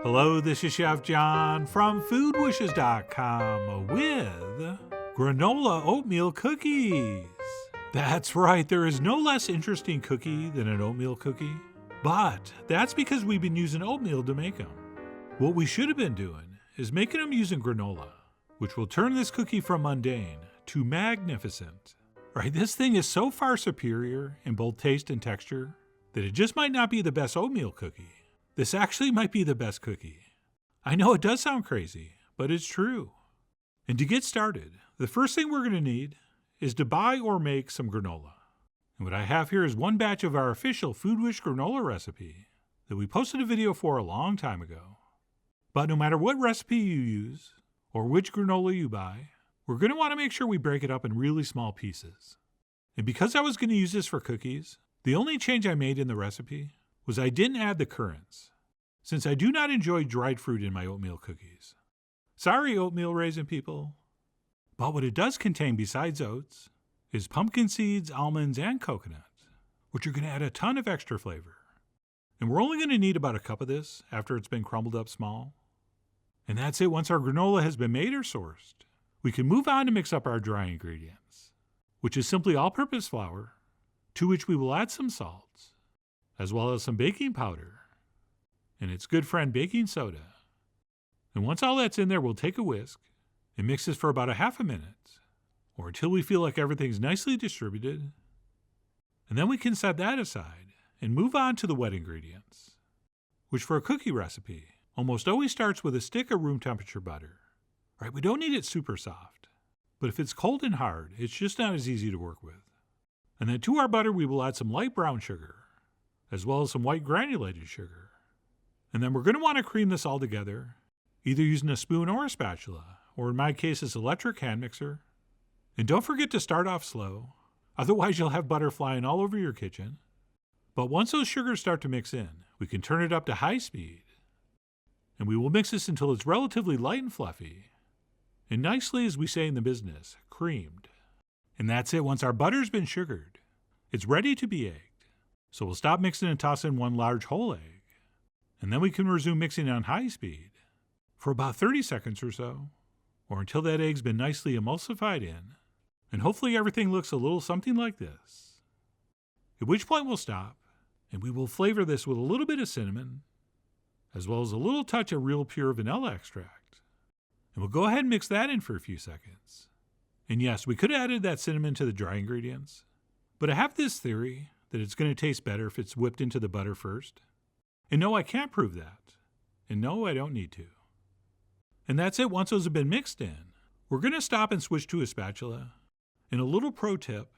Hello, this is Chef John from foodwishes.com with Granola Oatmeal Cookies. That's right, there is no less interesting cookie than an oatmeal cookie, but that's because we've been using oatmeal to make them. What we should have been doing is making them using granola, which will turn this cookie from mundane to magnificent. Right, this thing is so far superior in both taste and texture that it just might not be the best oatmeal cookie. This actually might be the best cookie. I know it does sound crazy, but it's true. And to get started, the first thing we're going to need is to buy or make some granola. And what I have here is one batch of our official Food Wish granola recipe that we posted a video for a long time ago. But no matter what recipe you use or which granola you buy, we're going to want to make sure we break it up in really small pieces. And because I was going to use this for cookies, the only change I made in the recipe was I didn't add the currants, since I do not enjoy dried fruit in my oatmeal cookies. Sorry, oatmeal raisin people. But what it does contain besides oats is pumpkin seeds, almonds, and coconut, which are going to add a ton of extra flavor. And we're only going to need about a cup of this after it's been crumbled up small. And that's it. Once our granola has been made or sourced, we can move on to mix up our dry ingredients, which is simply all-purpose flour, to which we will add some salt, as well as some baking powder, and its good friend baking soda. And once all that's in there, we'll take a whisk and mix this for about a half a minute, or until we feel like everything's nicely distributed. And then we can set that aside and move on to the wet ingredients, which for a cookie recipe almost always starts with a stick of room temperature butter. Right, we don't need it super soft, but if it's cold and hard, it's just not as easy to work with. And then to our butter, we will add some light brown sugar, as well as some white granulated sugar. And then we're going to want to cream this all together, either using a spoon or a spatula, or in my case, this electric hand mixer. And don't forget to start off slow, otherwise you'll have butter flying all over your kitchen. But once those sugars start to mix in, we can turn it up to high speed. And we will mix this until it's relatively light and fluffy, and nicely, as we say in the business, creamed. And that's it. Once our butter's been sugared, it's ready to be egged. So we'll stop mixing and toss in one large whole egg. And then we can resume mixing on high speed for about 30 seconds or so, or until that egg's been nicely emulsified in. And hopefully everything looks a little something like this. At which point we'll stop, and we will flavor this with a little bit of cinnamon, as well as a little touch of real pure vanilla extract. And we'll go ahead and mix that in for a few seconds. And yes, we could have added that cinnamon to the dry ingredients, but I have this theory that it's going to taste better if it's whipped into the butter first. And no, I can't prove that. And no, I don't need to. And that's it. Once those have been mixed in, we're going to stop and switch to a spatula. And a little pro tip,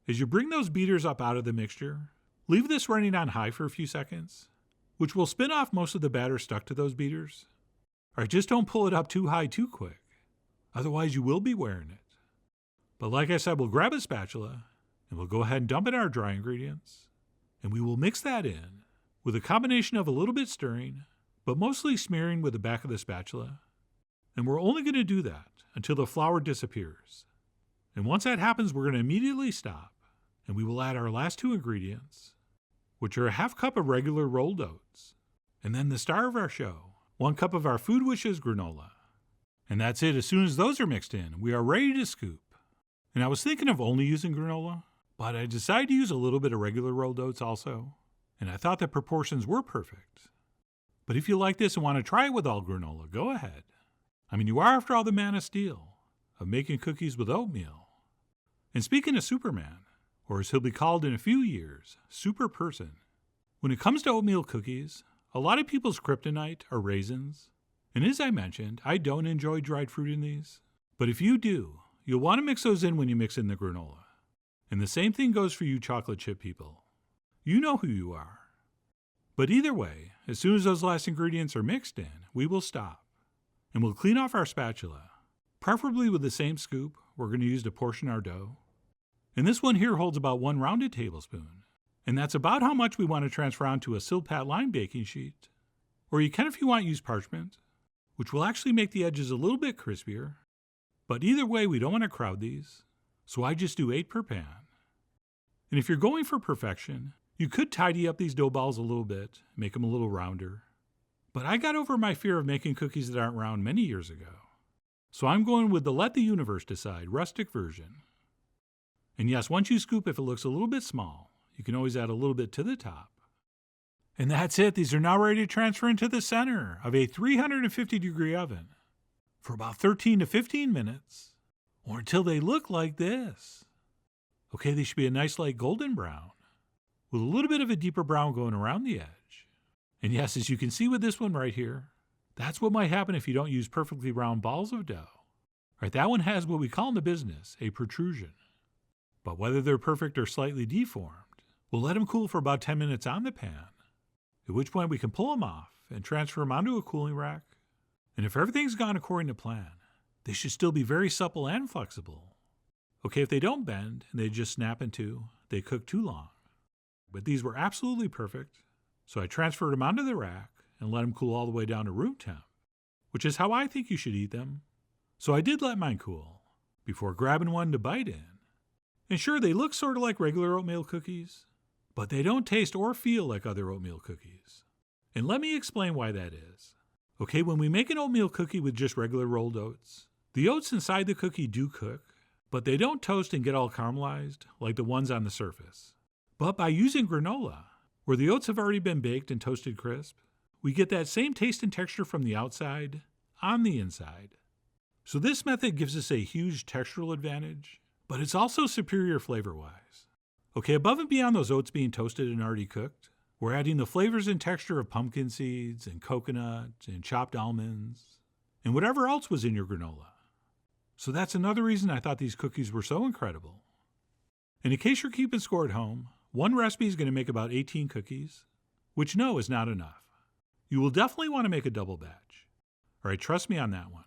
as you bring those beaters up out of the mixture, leave this running on high for a few seconds, which will spin off most of the batter stuck to those beaters. All right, just don't pull it up too high too quick. Otherwise, you will be wearing it. But like I said, we'll grab a spatula, and we'll go ahead and dump in our dry ingredients, and we will mix that in with a combination of a little bit stirring, but mostly smearing with the back of the spatula. And we're only going to do that until the flour disappears. And once that happens, we're going to immediately stop, and we will add our last two ingredients, which are a half cup of regular rolled oats, and then the star of our show, 1 cup of our Food Wishes granola. And that's it. As soon as those are mixed in, we are ready to scoop. And I was thinking of only using granola, but I decided to use a little bit of regular rolled oats also, and I thought the proportions were perfect. But if you like this and want to try it with all granola, go ahead. I mean, you are, after all, the man of steel of making cookies with oatmeal. And speaking of Superman, or as he'll be called in a few years, Super Person, when it comes to oatmeal cookies, a lot of people's kryptonite are raisins. And as I mentioned, I don't enjoy dried fruit in these. But if you do, you'll want to mix those in when you mix in the granola. And the same thing goes for you chocolate chip people. You know who you are. But either way, as soon as those last ingredients are mixed in, we will stop. And we'll clean off our spatula, preferably with the same scoop we're going to use to portion our dough. And this one here holds about 1 rounded tablespoon. And that's about how much we want to transfer onto a Silpat line baking sheet. Or you can, if you want, use parchment, which will actually make the edges a little bit crispier. But either way, we don't want to crowd these, so I just do 8 per pan. And if you're going for perfection, you could tidy up these dough balls a little bit, make them a little rounder. But I got over my fear of making cookies that aren't round many years ago. So I'm going with the let the universe decide rustic version. And yes, once you scoop, if it looks a little bit small, you can always add a little bit to the top. And that's it. These are now ready to transfer into the center of a 350-degree oven for about 13 to 15 minutes, or until they look like this. Okay, they should be a nice light golden brown, with a little bit of a deeper brown going around the edge. And yes, as you can see with this one right here, that's what might happen if you don't use perfectly round balls of dough. Right, that one has what we call in the business a protrusion. But whether they're perfect or slightly deformed, we'll let them cool for about 10 minutes on the pan, at which point we can pull them off and transfer them onto a cooling rack. And if everything's gone according to plan, they should still be very supple and flexible. Okay, if they don't bend and they just snap in two, they cook too long. But these were absolutely perfect, so I transferred them onto the rack and let them cool all the way down to room temp, which is how I think you should eat them. So I did let mine cool before grabbing one to bite in. And sure, they look sort of like regular oatmeal cookies, but they don't taste or feel like other oatmeal cookies. And let me explain why that is. Okay, when we make an oatmeal cookie with just regular rolled oats, the oats inside the cookie do cook, but they don't toast and get all caramelized like the ones on the surface. But by using granola, where the oats have already been baked and toasted crisp, we get that same taste and texture from the outside on the inside. So this method gives us a huge textural advantage, but it's also superior flavor-wise. Okay, above and beyond those oats being toasted and already cooked, we're adding the flavors and texture of pumpkin seeds and coconut and chopped almonds and whatever else was in your granola. So that's another reason I thought these cookies were so incredible. And in case you're keeping score at home, one recipe is going to make about 18 cookies, which no is not enough. You will definitely want to make a double batch. All right, trust me on that one.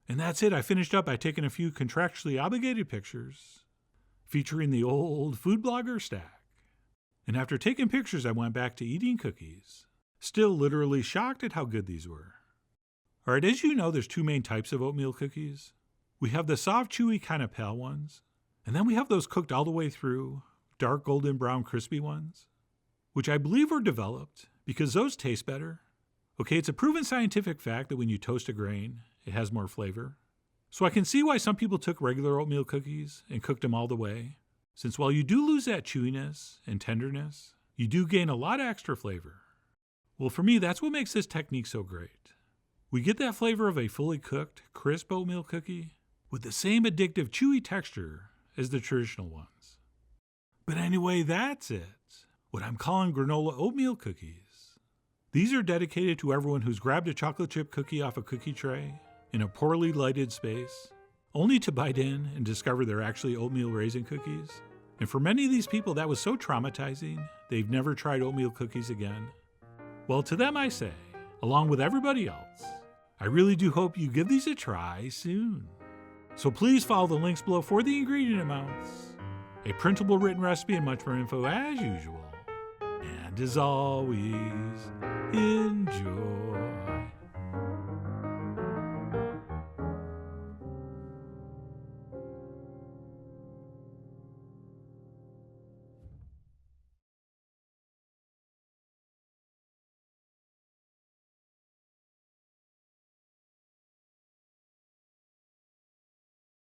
And that's it. I finished up by taking a few contractually obligated pictures featuring the old food blogger stack. And after taking pictures, I went back to eating cookies, still literally shocked at how good these were. All right, as you know, there's two main types of oatmeal cookies. We have the soft, chewy, kind of pale ones, and then we have those cooked all the way through, dark golden brown crispy ones, which I believe were developed because those taste better. Okay, it's a proven scientific fact that when you toast a grain, it has more flavor. So I can see why some people took regular oatmeal cookies and cooked them all the way, since while you do lose that chewiness and tenderness, you do gain a lot of extra flavor. Well, for me, that's what makes this technique so great. We get that flavor of a fully cooked, crisp oatmeal cookie with the same addictive, chewy texture as the traditional ones. But anyway, that's it. What I'm calling granola oatmeal cookies. These are dedicated to everyone who's grabbed a chocolate chip cookie off a cookie tray in a poorly lighted space, only to bite in and discover they're actually oatmeal raisin cookies. And for many of these people, that was so traumatizing, they've never tried oatmeal cookies again. Well, to them I say, along with everybody else, I really do hope you give these a try soon. So please follow the links below for the ingredient amounts, a printable written recipe, and much more info as usual. And as always, enjoy.